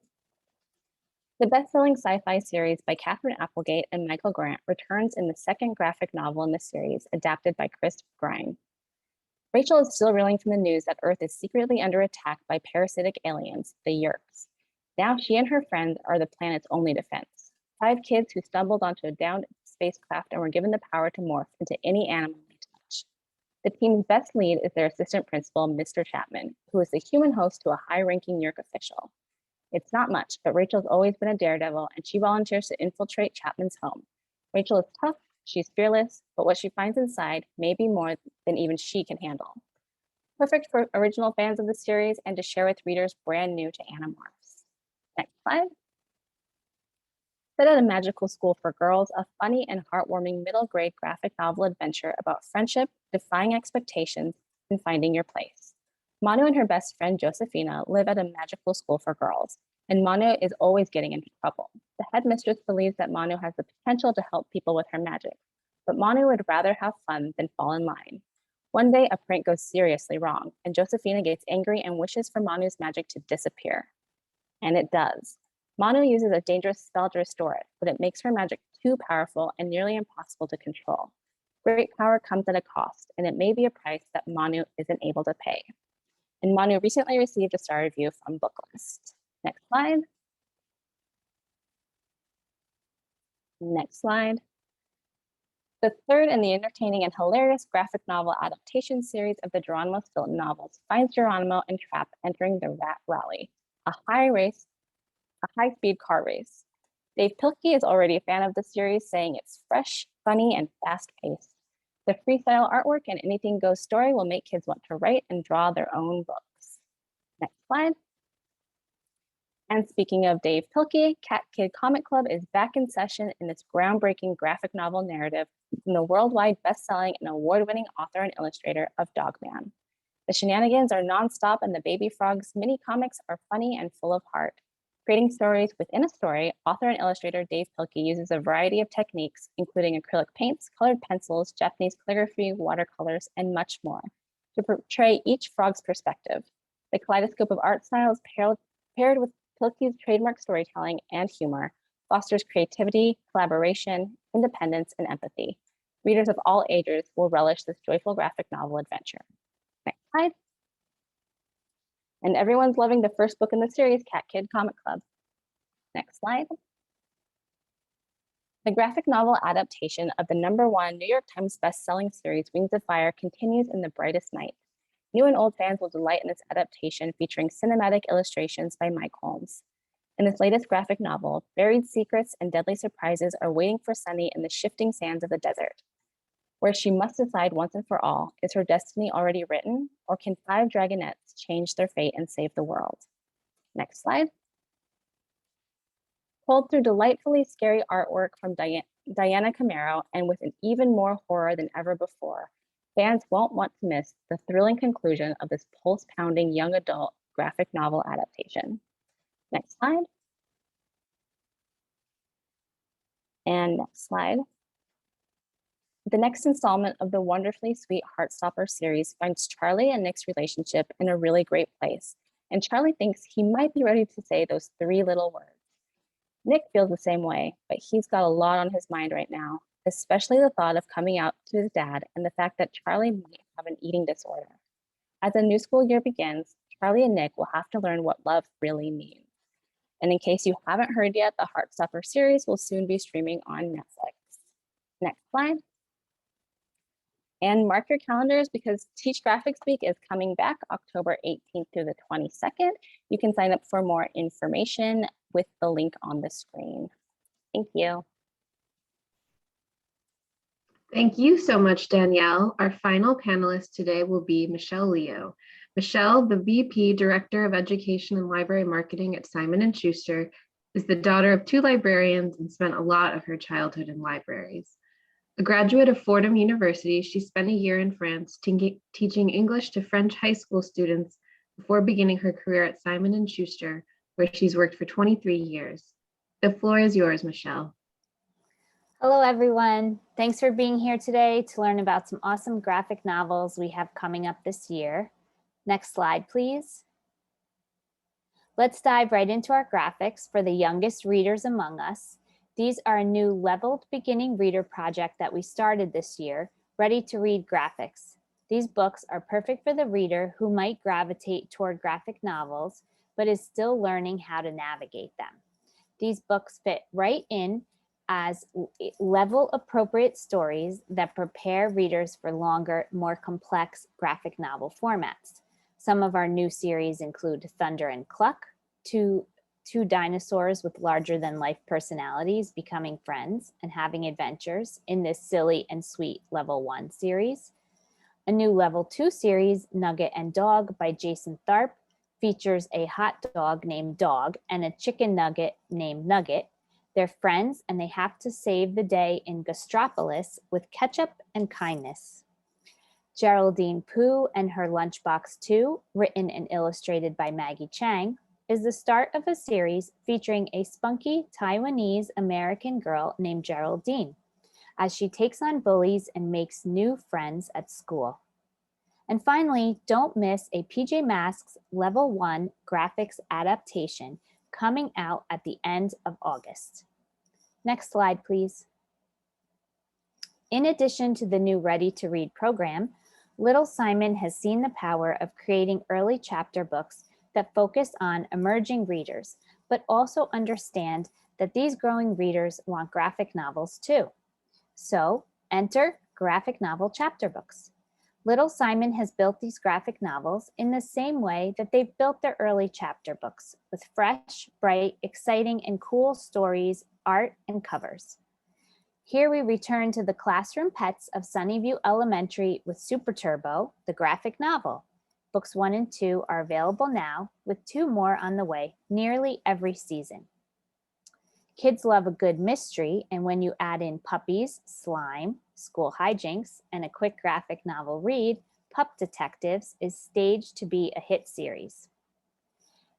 The best-selling sci-fi series by Katherine Applegate and Michael Grant returns in the second graphic novel in the series, adapted by Chris Grine. Rachel is still reeling from the news that Earth is secretly under attack by parasitic aliens, the Yeerks. Now she and her friends are the planet's only defense. 5 kids who stumbled onto a downed spacecraft and were given the power to morph into any animal they touch. The team's best lead is their assistant principal, Mr. Chapman, who is the human host to a high-ranking New York official. It's not much, but Rachel's always been a daredevil, and she volunteers to infiltrate Chapman's home. Rachel is tough, she's fearless, but what she finds inside may be more than even she can handle. Perfect for original fans of the series and to share with readers brand new to Animorphs. Next slide. Set at a magical school for girls, a funny and heartwarming middle grade graphic novel adventure about friendship, defying expectations, and finding your place. Manu and her best friend Josefina live at a magical school for girls, and Manu is always getting into trouble. The headmistress believes that Manu has the potential to help people with her magic, but Manu would rather have fun than fall in line. One day, a prank goes seriously wrong, and Josefina gets angry and wishes for Manu's magic to disappear. And it does. Manu uses a dangerous spell to restore it, but it makes her magic too powerful and nearly impossible to control. Great power comes at a cost, and it may be a price that Manu isn't able to pay. And Manu recently received a star review from Booklist. Next slide. Next slide. The third in the entertaining and hilarious graphic novel adaptation series of the Geronimo Stilton novels finds Geronimo and Trap entering the Rat Rally, a high-speed car race. Dave Pilkey is already a fan of the series, saying it's fresh, funny, and fast-paced. The freestyle artwork and anything goes story will make kids want to write and draw their own books. Next slide. And speaking of Dave Pilkey, Cat Kid Comic Club is back in session in its groundbreaking graphic novel narrative from the worldwide best-selling and award-winning author and illustrator of Dogman. The shenanigans are nonstop, and the Baby Frogs mini comics are funny and full of heart. Creating stories within a story, author and illustrator Dave Pilkey uses a variety of techniques, including acrylic paints, colored pencils, Japanese calligraphy, watercolors, and much more, to portray each frog's perspective. The kaleidoscope of art styles paired with Pilkey's trademark storytelling and humor fosters creativity, collaboration, independence, and empathy. Readers of all ages will relish this joyful graphic novel adventure. Next slide. And everyone's loving the first book in the series, Cat Kid Comic Club. Next slide. The graphic novel adaptation of the #1 New York Times best-selling series, Wings of Fire, continues in the brightest night. New and old fans will delight in this adaptation featuring cinematic illustrations by Mike Holmes. In this latest graphic novel, buried secrets and deadly surprises are waiting for Sunny in the shifting sands of the desert, where she must decide once and for all, is her destiny already written, or can 5 dragonettes change their fate and save the world? Next slide. Told through delightfully scary artwork from Diana Camero, and with an even more horror than ever before, fans won't want to miss the thrilling conclusion of this pulse-pounding young adult graphic novel adaptation. Next slide. And next slide. The next installment of the wonderfully sweet Heartstopper series finds Charlie and Nick's relationship in a really great place, and Charlie thinks he might be ready to say those 3 little words. Nick feels the same way, but he's got a lot on his mind right now, especially the thought of coming out to his dad and the fact that Charlie might have an eating disorder. As the new school year begins, Charlie and Nick will have to learn what love really means. And in case you haven't heard yet, the Heartstopper series will soon be streaming on Netflix. Next slide. And mark your calendars because Teach Graphics Week is coming back October 18th through the 22nd. You can sign up for more information with the link on the screen. Thank you. Thank you so much, Danielle. Our final panelist today will be Michelle Leo. Michelle, the VP Director of Education and Library Marketing at Simon & Schuster, is the daughter of 2 librarians and spent a lot of her childhood in libraries. A graduate of Fordham University, she spent a year in France teaching English to French high school students before beginning her career at Simon & Schuster, where she's worked for 23 years. The floor is yours, Michelle. Hello, everyone. Thanks for being here today to learn about some awesome graphic novels we have coming up this year. Next slide, please. Let's dive right into our graphics for the youngest readers among us. These are a new leveled beginning reader project that we started this year, ready to read graphics. These books are perfect for the reader who might gravitate toward graphic novels, but is still learning how to navigate them. These books fit right in as level appropriate stories that prepare readers for longer, more complex graphic novel formats. Some of our new series include Thunder and Cluck, two dinosaurs with larger than life personalities becoming friends and having adventures in this silly and sweet level 1 series. A new level 2 series, Nugget and Dog by Jason Tharp, features a hot dog named Dog and a chicken nugget named Nugget. They're friends and they have to save the day in Gastropolis with ketchup and kindness. Geraldine Pooh and Her Lunchbox 2, written and illustrated by Maggie Chang, is the start of a series featuring a spunky Taiwanese American girl named Geraldine as she takes on bullies and makes new friends at school. And finally, don't miss a PJ Masks Level 1 graphics adaptation coming out at the end of August. Next slide, please. In addition to the new Ready to Read program, Little Simon has seen the power of creating early chapter books that focus on emerging readers, but also understand that these growing readers want graphic novels too. So enter graphic novel chapter books. Little Simon has built these graphic novels in the same way that they've built their early chapter books, with fresh, bright, exciting, and cool stories, art, and covers. Here we return to the classroom pets of Sunnyview Elementary with Super Turbo, the graphic novel. Books 1 and 2 are available now, with 2 more on the way nearly every season. Kids love a good mystery, and when you add in puppies, slime, school hijinks, and a quick graphic novel read, Pup Detectives is staged to be a hit series.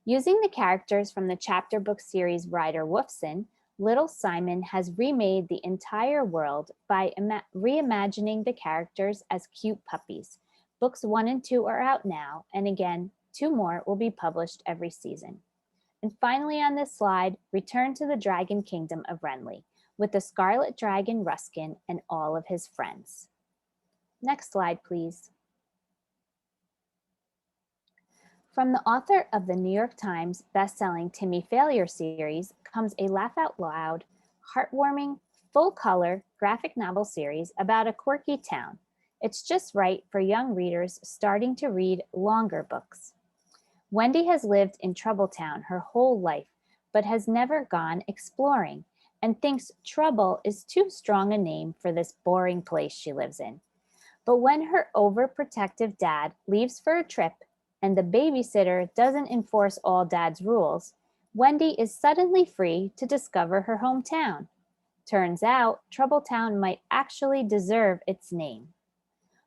Using the characters from the chapter book series Ryder Wolfson, Little Simon has remade the entire world by reimagining the characters as cute puppies. Books 1 and 2 are out now, and again, 2 more will be published every season. And finally on this slide, return to the Dragon Kingdom of Renly with the Scarlet Dragon Ruskin and all of his friends. Next slide, please. From the author of the New York Times bestselling Timmy Failure series comes a laugh out loud, heartwarming, full-color graphic novel series about a quirky town. It's just right for young readers starting to read longer books. Wendy has lived in Troubletown her whole life, but has never gone exploring and thinks trouble is too strong a name for this boring place she lives in. But when her overprotective dad leaves for a trip and the babysitter doesn't enforce all dad's rules, Wendy is suddenly free to discover her hometown. Turns out, Troubletown might actually deserve its name.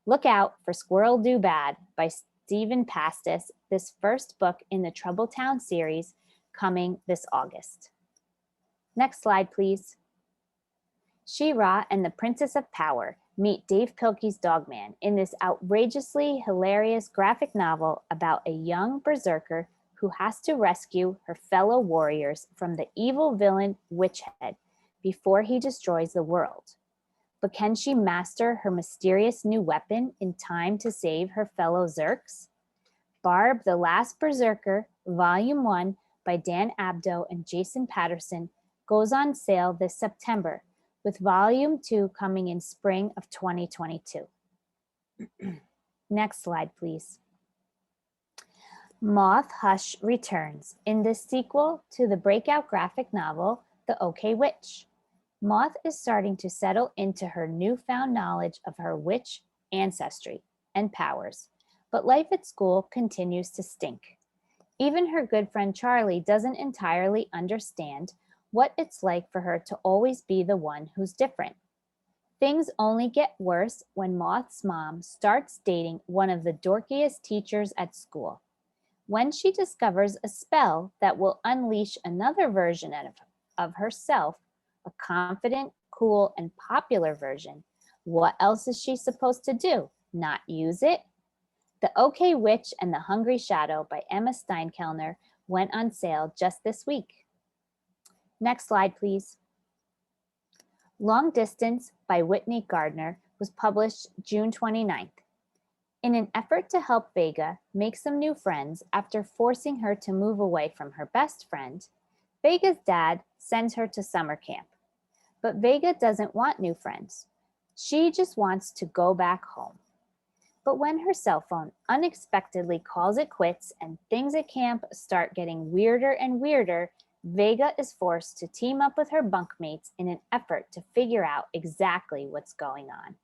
Look out for Squirrel Do Bad by Stephen Pastis, this first book in the Troubletown series coming this August. Next slide, please. She-Ra and the Princess of Power meet Dave Pilkey's Dogman in this outrageously hilarious graphic novel about a young berserker who has to rescue her fellow warriors from the evil villain Witchhead before he destroys the world. But can she master her mysterious new weapon in time to save her fellow Zerks? Barb the Last Berserker, Volume 1 by Dan Abdo and Jason Patterson goes on sale this September, with Volume 2 coming in spring of 2022. Next slide, please. Moth Hush returns in this sequel to the breakout graphic novel, The OK Witch. Moth is starting to settle into her newfound knowledge of her witch ancestry and powers, but life at school continues to stink. Even her good friend Charlie doesn't entirely understand what it's like for her to always be the one who's different. Things only get worse when Moth's mom starts dating one of the dorkiest teachers at school. When she discovers a spell that will unleash another version of herself, a confident, cool, and popular version, what else is she supposed to do? Not use it? The OK Witch and the Hungry Shadow by Emma Steinkellner went on sale just this week. Next slide, please. Long Distance by Whitney Gardner was published June 29th. In an effort to help Vega make some new friends after forcing her to move away from her best friend, Vega's dad sends her to summer camp. But Vega doesn't want new friends. She just wants to go back home. But when her cell phone unexpectedly calls it quits and things at camp start getting weirder and weirder, Vega is forced to team up with her bunkmates in an effort to figure out exactly what's going on.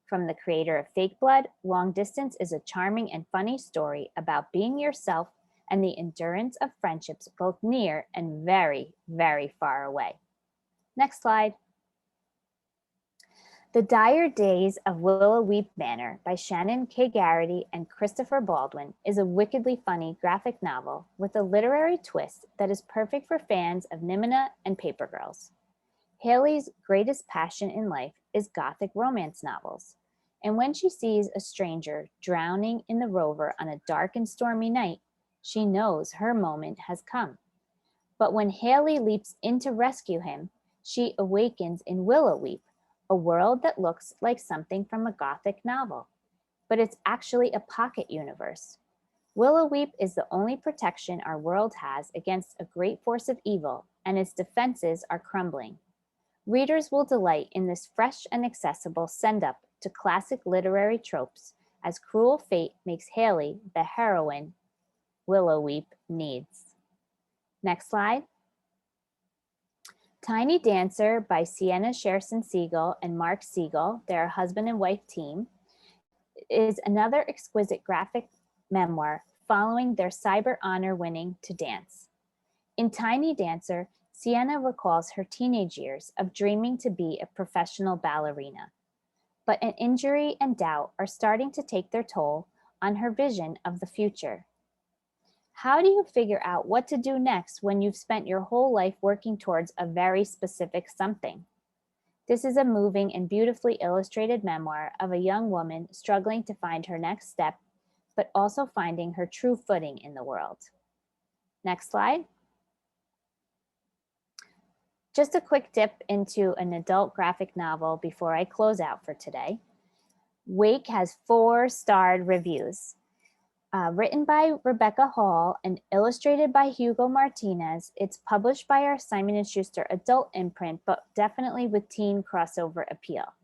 From the creator of Fake Blood, Long Distance is a charming and funny story about being yourself and the endurance of friendships both near and very, very far away. Next slide. The Dire Days of Willow Weep Manor by Shannon K. Garrity and Christopher Baldwin is a wickedly funny graphic novel with a literary twist that is perfect for fans of Nimina and Paper Girls. Haley's greatest passion in life is Gothic romance novels, and when she sees a stranger drowning in the Rover on a dark and stormy night, she knows her moment has come. But when Haley leaps in to rescue him, she awakens in Willow Weep, a world that looks like something from a Gothic novel, but it's actually a pocket universe. Willow Weep is the only protection our world has against a great force of evil, and its defenses are crumbling. Readers will delight in this fresh and accessible send-up to classic literary tropes as cruel fate makes Haley the heroine Willow Weep needs. Next slide. Tiny Dancer by Sienna Sherson Siegel and Mark Siegel, their husband and wife team, is another exquisite graphic memoir following their Cyber Honor winning To Dance. In Tiny Dancer, Sienna recalls her teenage years of dreaming to be a professional ballerina, but an injury and doubt are starting to take their toll on her vision of the future. How do you figure out what to do next when you've spent your whole life working towards a very specific something? This is a moving and beautifully illustrated memoir of a young woman struggling to find her next step, but also finding her true footing in the world. Next slide. Just a quick dip into an adult graphic novel before I close out for today. Wake has 4-starred reviews. Written by Rebecca Hall and illustrated by Hugo Martinez, it's published by our Simon & Schuster adult imprint, but definitely with teen crossover appeal.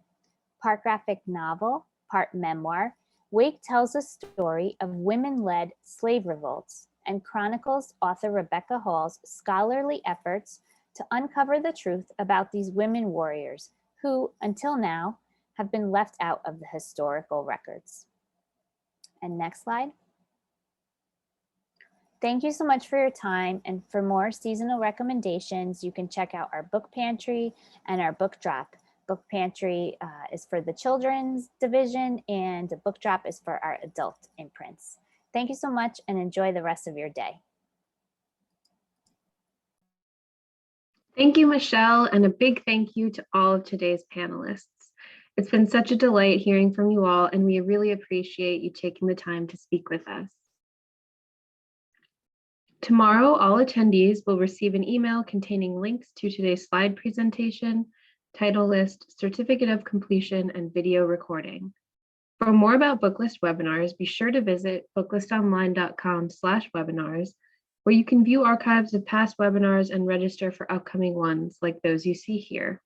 Part graphic novel, part memoir, Wake tells a story of women-led slave revolts and chronicles author Rebecca Hall's scholarly efforts to uncover the truth about these women warriors who, until now, have been left out of the historical records. And next slide. Thank you so much for your time, and for more seasonal recommendations, you can check out our book pantry and our book drop. Book pantry is for the children's division, and the book drop is for our adult imprints. Thank you so much, and enjoy the rest of your day. Thank you, Michelle, and a big thank you to all of today's panelists. It's been such a delight hearing from you all, and we really appreciate you taking the time to speak with us. Tomorrow, all attendees will receive an email containing links to today's slide presentation, title list, certificate of completion, and video recording. For more about Booklist webinars, be sure to visit booklistonline.com/webinars, where you can view archives of past webinars and register for upcoming ones like those you see here.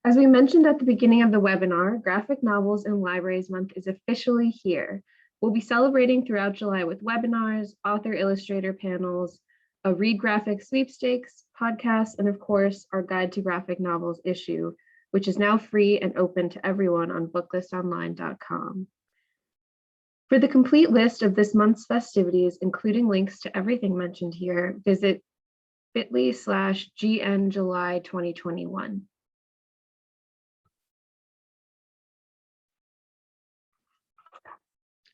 As we mentioned at the beginning of the webinar, Graphic Novels in Libraries Month is officially here. We'll be celebrating throughout July with webinars, author-illustrator panels, a Read Graphic sweepstakes, podcasts, and of course, our Guide to Graphic Novels issue, which is now free and open to everyone on booklistonline.com. For the complete list of this month's festivities, including links to everything mentioned here, visit bit.ly/GNJuly 2021.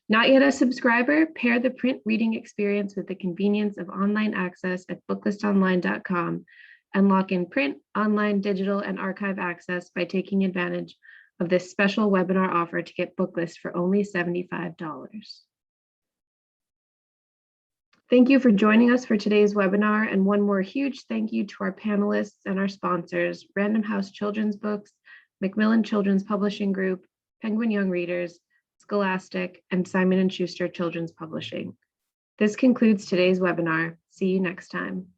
Not yet a subscriber? Pair the print reading experience with the convenience of online access at booklistonline.com and lock in print, online, digital, and archive access by taking advantage of this special webinar offer to get Booklist for only $75. Thank you for joining us for today's webinar, and one more huge thank you to our panelists and our sponsors, Random House Children's Books, Macmillan Children's Publishing Group, Penguin Young Readers, Scholastic, and Simon & Schuster Children's Publishing. This concludes today's webinar. See you next time.